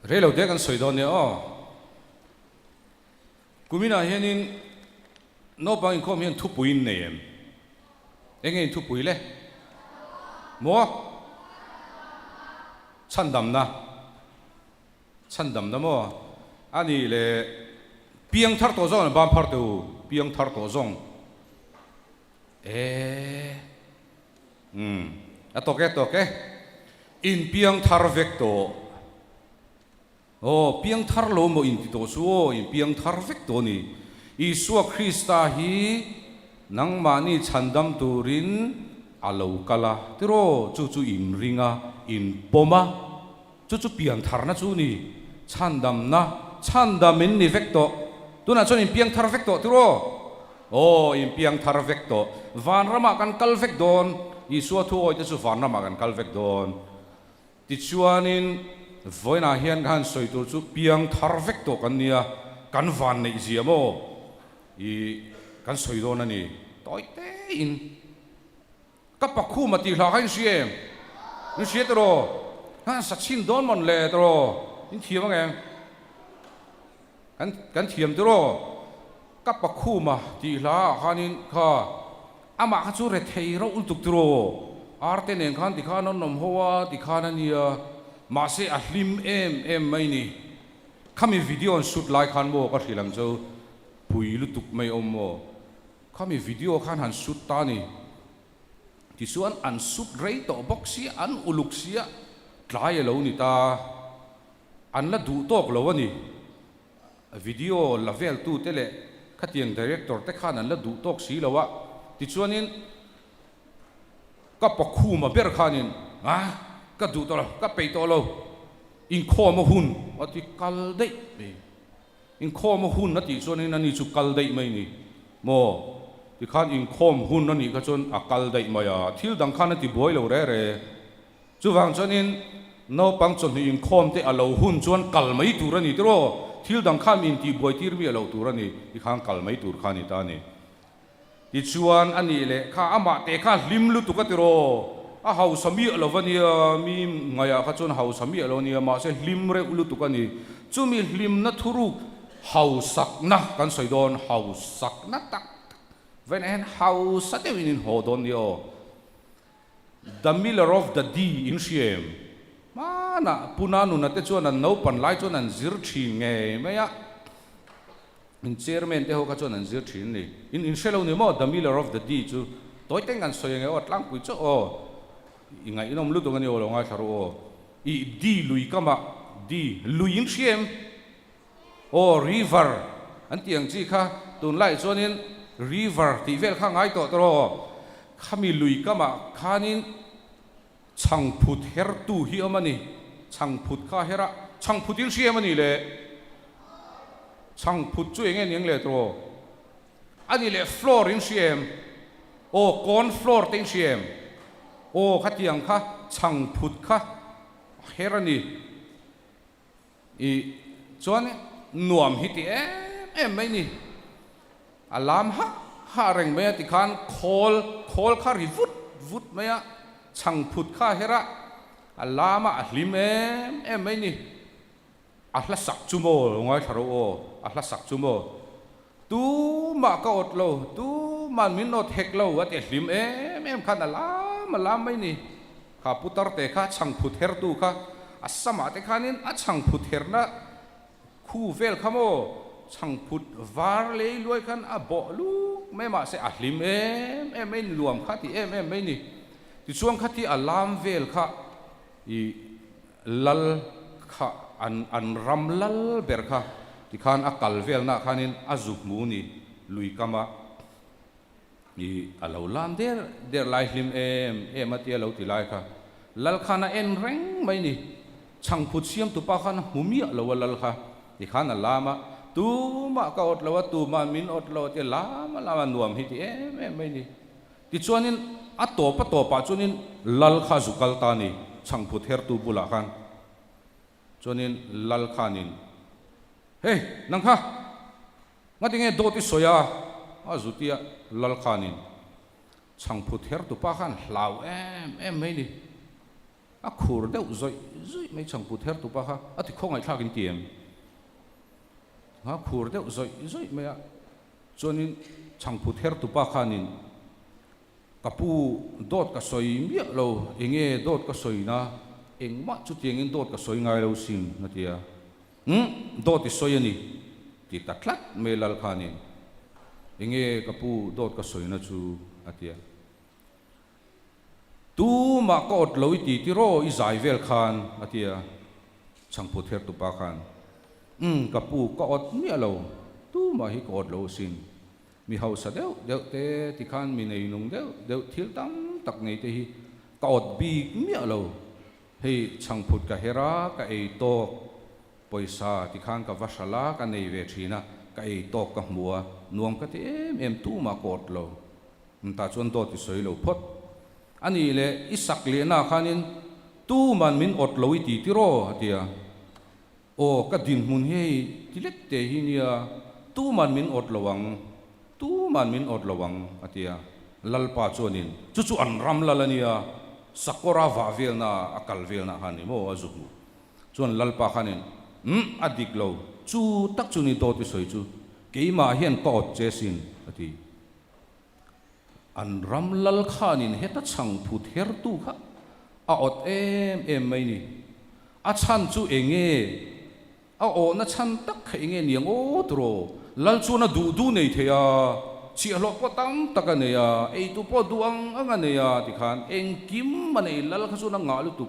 Hello, dia kan soidon ni kumina hianin no bang kom hian thu puin nei engei thu pui le mo chandam na mo ani le piang thar to zong bam phar tu piang thar to zong atoke in piang thar vek to piang thar lo mo in ti to su in piang thar vek to ni Isua Krista hi nang mani chandam turin alo kala tiro chu imringa in poma chu piang thar na chu ni chandam in ni vek to tuna chon in piang thar vek to tiro in piang thar vek to van rama kan kal vek don Isua thu oi chu van rama kan kal vek don ti chuanin voina hian kan soitur chu piang thar vek to kan nia kan van nei ziamo kan soido na ni toite in kapakhu mati hla kan siem ni sie tro han sachin don mon le tro in thiam ang kan thiam tro kapakhu ma ti hla hanin kha ama kha chu re thei ro ultuk tro arte nen khan ti khan nom howa ti khan ania ma se ahlim em mai ni khami video on shoot like khan mo ka thilang cho pui lutuk mai mo khami video khan han shoot ta ni ti suan an shoot rei to boxi an uluk sia tlai lo ni ta an la du tok lo ani video level tu tele khatiang director te khan an la du tok si lo wa ti chuanin ka pakhu ma ber khanin ka du to lo ka pe to lo in kho ma hun ati kal dei in khom hun na ti chuan in ani chu kal dei mai ni mo ti khan in khom hun na ni ka chuan a kal dei mai a thil dang khan ti boi lo re chu wang chuan in no pang chon in khom te a lo hun chuan kal mai tur ani tro thil dang khan in ti boi tir mi a lo tur ani ti khan kal mai tur khan ni ta ni ti chuan ani le kha ama te kha lim lu tu ka tiro a hau sami lo vania mi ngaya kha chuan hau sami lo ni ma se lim re ulu tu ka ni chu mi lim na thuru hau sak na kan soidon hau sak na tak when en hau sate in hodon yo the miller of the d in shiem mana punanu na te chuan an no pan lai chuan an zir thin nge maya in chairman te ho ka chuan an zir thin ni in shelo ni mo the miller of the d chu toy teng an soyeng e otlang pui chu ingai inom lu tu ngani o longa tharo I d lui kama d lui in shiem river an tiang chi kha tun lai chuanin river ti vel kha ngai to tro khami lui kama khanin changphut her tu hi amani changphut kha hera changphutil si amani le changphut chu eng le tro ani le floor in siem kon floor ting siem khatiang kha changphut kha herani chuan nuam hi ti em mai ni alam ha reng me ti khan khol kha ri vut me ya changphut kha hera alama ahlim em mai ni ahla sak chumo ngai tharo ahla sak chumo tu ma ka ot lo tu man min not hek lo wa te hlim em khan alam mai ni kha putar te kha changphut her tu kha asama te khanin a changphut her na khu vel khamo changphut var le loi khan a bo lu me ma se ahlim em luam kha ti em mai ni ti chuang kha ti alam vel kha I lal kha an ram lal ber kha ti khan a kal vel na khanin azuk mu ni lui kama I alo lam der lai hlim em ati alo ti lai kha lal khana en reng mai ni changphut siam tu pa khan humi lo lal kha ti khan alama tu ma ka ot lawa tu ma min ot lo te lama nuam hi ti em mai ni ti chuanin a to pa chuanin lal kha zukal ta ni changphut her tu bula khan chuanin lal khanin hey nang kha ngati nge do ti soya a zutia lal khanin changphut her tu pa khan hlau em mai ni a khur deuh zoi zoi mai chang pu ther tu pa kha a ti khong ai thlakin tiam ha khur deuh zoi zoi mai a chuanin chang pu ther tu pa khanin kapu dot ka soi mia lo enge dot ka soi na engma chu tiangin dot ka soi ngai lo sin na tia dot ti soi ani ti tatlat me lal khanin enge kapu dot ka soi na chu atia tu ma ko ot loi ti ro i zai vel khan atia changpu ther tu pa khan kapu ko ot mi alo tu ma hi ko ot lo sin mi hau sa deu deu te ti khan mi nei nung deu thil tam tak nei te hi ka ot bi mi alo hei changphut ka hera ka ei to poisa ti khan ka vasala ka nei ve thina ka ei to ka hmua nuam ka te em tu ma ko ot lo ta chuan to ti soi lo phot ani le isak le na khanin tu man min ot loi ti ro atia o ka din mun hei tilek te hi nia tu man min ot lowang atia lalpa chuanin chu an ram lalania sakora va vel na akal vel na hani mo azuhu chuan lalpa khanin adik lo chu tak chu ni to ti soi chu keima hian ka ot che sin ati an ram lal khanin heta chang phut her tu kha a ot em mai ni a chan chu enge a o na chan tak kha enge niang o tro lal chu na du nei theya chi lo ko tam taka ne ya ei tu po duang anga ne ya ti khan eng kim ma nei lal kha chu na nga lu tu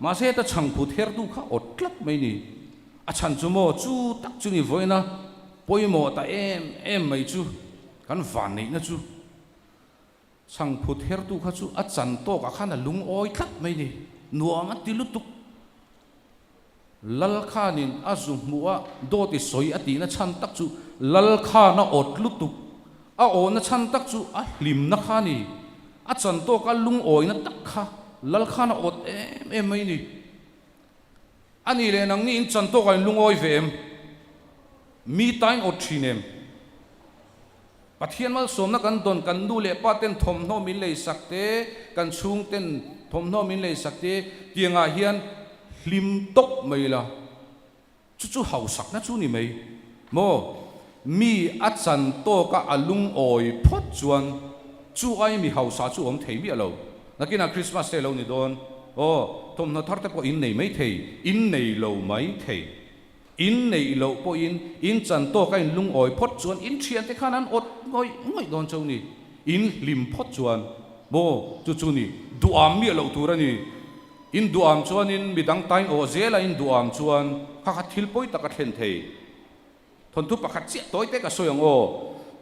ma se ta chang phut her tu kha ot tlak mai ni a chan chu mo chu tak chu ni voina poimo ta em mai chu kan van nei na chu chang phut her tu kha chu a chan to ka khana lung oi thak mai ni nuam a tilutuk lal khanin a zu muwa do ti soi ati na chan tak chu lal kha na ot lutuk a o na chan tak chu a hlim na khani a chan to ka lung oi na tak kha lal kha na ot em mai ni ani le nang ni in chan to ka lung oi ve em mi tain ot thinem pathian mal somna kan don kan du le paten thom no min le sakte kan chung ten thom no min le sakte tianga hian hlim tok mai la chu hau sak na chu ni mai mo mi a chan to ka alung oi phot chuan chu ai mi hau sa chu om thei mi alo nakina Christmas te lo ni don o thom no tharte po in nei mai thei in nei lo mai thei in nei lo po in chan to ka in lung oi phot chuan in thian te khanan ot ngoi don chau ni in lim phot chuan bo chu ni duam mi lo turani in duam chuan in midang tain o zela in duam chuan kha thil poi taka thlen thei thon tu pakhat che toy te ka soyang o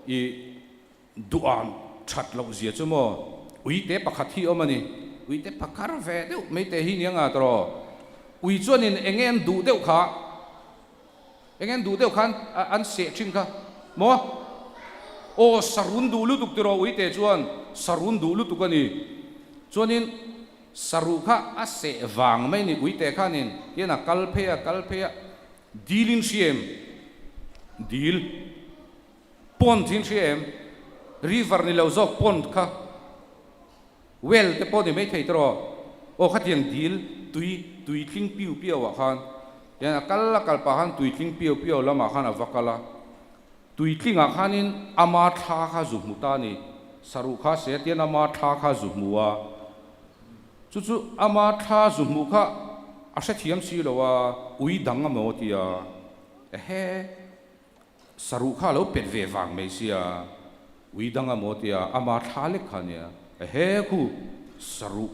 i duam that lo zia chumo ui te pakhat hi omani ui te pakhar ve deu mei te hi nianga tro ui chuan in engen du deu kha engen du deu khan an se thing kha mo o sarun du lu tuk tro ui te chuan sarun du lu tuk ani chuanin saru kha a se wang mai ni ui te khanin yena kalphea dilin siem dil pon thin siem river ni lo zok pon kha well te pon ni mai thei tro o khatiang dil tui tling piu wa khan yana kal pa han tui tling piu lama khan avakala tui tlinga khanin ama tha kha zu mutani saru kha se tian ama tha kha zu muwa chu ama tha zu mu kha ase thiam si lowa ui danga mo tia he saru kha lo pet ve wang me sia ui danga mo tia ama tha le khania he khu saru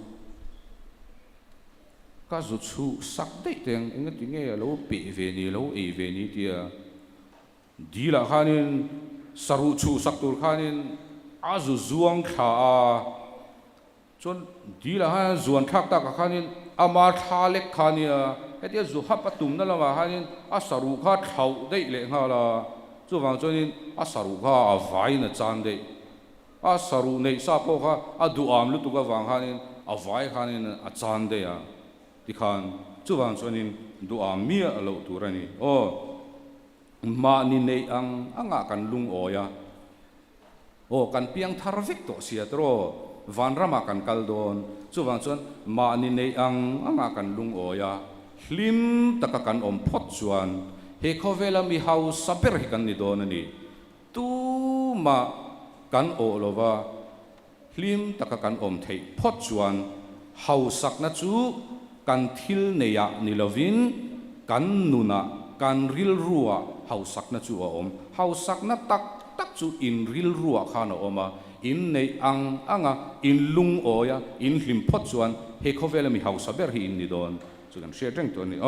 ka zu chu sak dei teng inga tinge lo pe ve ni lo e ve ni tia dila khanin saru chu sak tur khanin azu zuang kha chon dila ha zuan thak ta ka khanin ama tha lek khania hetia zu ha patum na lama hanin a saru kha thau dei le nga la chu wang chonin a saru kha a vai na chan dei a saru nei sa po kha a duam lu tu ka wang hanin a vai khanin a chan dei a ti khan chu wang chonin duam mi a lo turani o ma ni nei anga kan lung oya o kan piang thar vek to sia tro van rama kan kal don chu wang chuan ma ni nei ang anga kan lung oya hlim taka kan om phot chuan he khovela mi hau saber hi kan ni don ani tu ma kan o lova hlim taka kan om thei phot chuan hau sak na chu kan thil neya ni lovin kan nuna kan ril ruwa hau sak na chu om hau sak na tak tak chu in ril ruwa khana oma in nei ang anga in lung oya in hlim phot chuan he khovela mi hau saber hi in ni don chu kan share teng to ni